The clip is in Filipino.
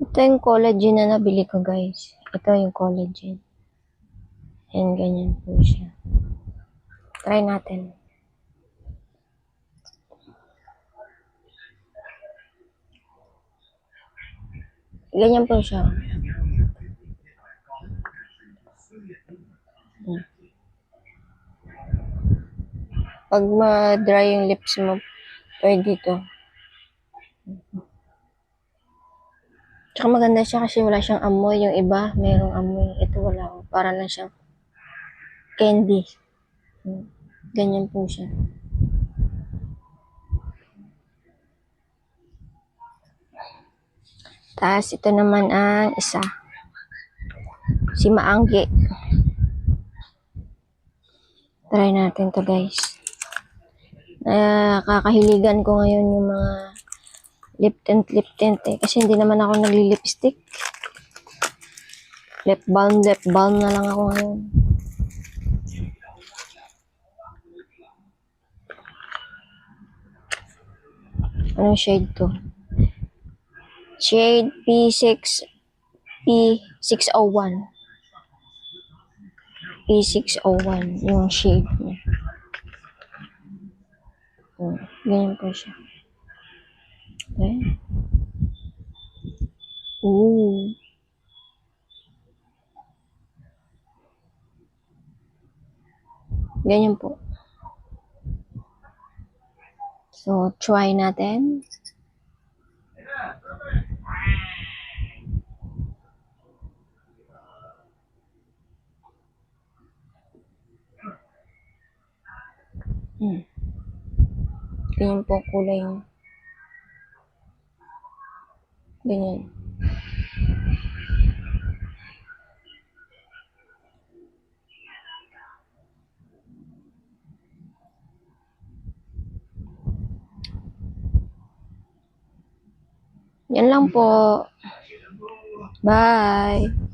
Ito yung collagen na nabili ko, guys. Ito yung collagen. Yan, ganyan po siya. Try natin. Ganyan po siya. Pag ma-dry yung lips mo, pwede ito. Tsaka maganda siya kasi wala siyang amoy. Yung iba, mayroong amoy. Ito wala. Para lang siyang candy. Ganyan po siya. Tapos ito naman ang isa. Si Maanggi. Try natin to, guys. Kakahiligan ko ngayon yung mga lip tint eh. Kasi hindi naman ako nagli-lipstick. Lip balm na lang ako ngayon. Anong shade to? Shade P6 P601. P601 yung shade niya. Ganyan po siya. Okay. Ooh. Ganyan po. So, try natin. Ganyan po kulay niya. Ganyan. Yan lang po. Bye!